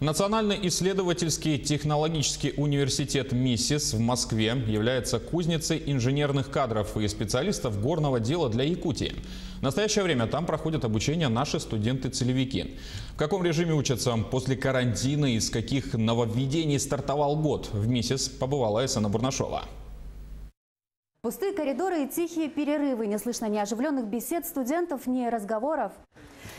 Национальный исследовательский технологический университет МИСИС в Москве является кузницей инженерных кадров и специалистов горного дела для Якутии. В настоящее время там проходят обучение наши студенты-целевики. В каком режиме учатся после карантина и с каких нововведений стартовал год, в МИСИС побывала Айсена Бурнашова. Пустые коридоры и тихие перерывы, не слышно ни оживленных бесед студентов, ни разговоров.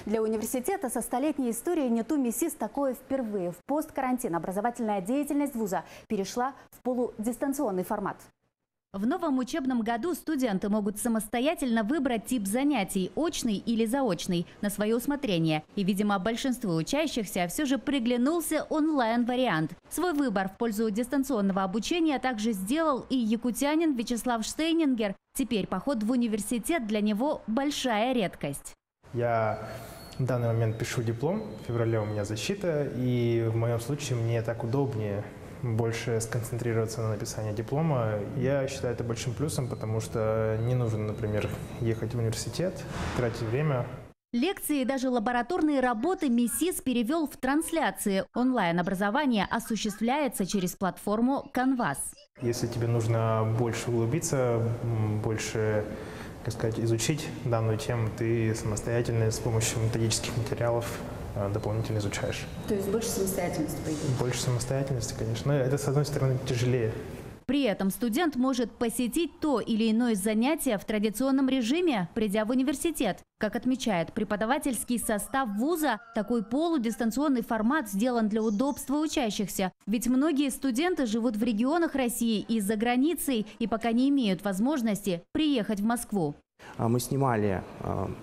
Для университета со столетней историей НИТУ МИСИС такое впервые. В посткарантин образовательная деятельность вуза перешла в полудистанционный формат. В новом учебном году студенты могут самостоятельно выбрать тип занятий – очный или заочный, на свое усмотрение. И, видимо, большинству учащихся все же приглянулся онлайн-вариант. Свой выбор в пользу дистанционного обучения также сделал и якутянин Вячеслав Штейнингер. Теперь поход в университет для него – большая редкость. Я в данный момент пишу диплом, в феврале у меня защита, и в моем случае мне так удобнее больше сконцентрироваться на написании диплома. Я считаю это большим плюсом, потому что не нужно, например, ехать в университет, тратить время. Лекции и даже лабораторные работы МИСИС перевел в трансляции. Онлайн-образование осуществляется через платформу Canvas. Если тебе нужно больше углубиться, больше, как сказать, изучить данную тему, ты самостоятельно с помощью методических материалов дополнительно изучаешь. То есть больше самостоятельности, по идее? Больше самостоятельности, конечно. Но это, с одной стороны, тяжелее. При этом студент может посетить то или иное занятие в традиционном режиме, придя в университет. Как отмечает преподавательский состав вуза, такой полудистанционный формат сделан для удобства учащихся. Ведь многие студенты живут в регионах России и за границей и пока не имеют возможности приехать в Москву. Мы снимали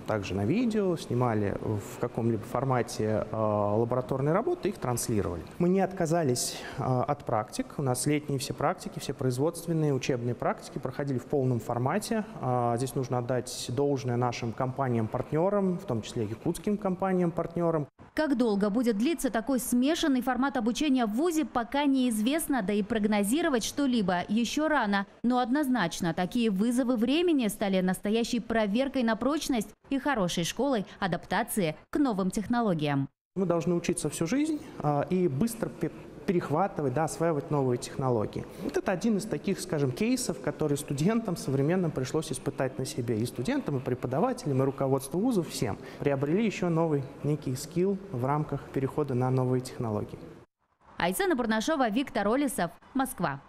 также на видео, снимали в каком-либо формате лабораторные работы, их транслировали. Мы не отказались от практик. У нас летние все практики, все производственные, учебные практики проходили в полном формате. Здесь нужно отдать должное нашим компаниям-партнерам, в том числе якутским компаниям-партнерам. Как долго будет длиться такой смешанный формат обучения в вузе, пока неизвестно, да и прогнозировать что-либо еще рано. Но однозначно такие вызовы времени стали настоящей проверкой на прочность и хорошей школой адаптации к новым технологиям. Мы должны учиться всю жизнь и быстро перехватывать, осваивать новые технологии. Вот это один из таких, скажем, кейсов, которые студентам современным пришлось испытать на себе. И студентам, и преподавателям, и руководству вузов, всем. Приобрели еще новый некий скилл в рамках перехода на новые технологии. Айсена Бурнашова, Виктор Олесов, Москва.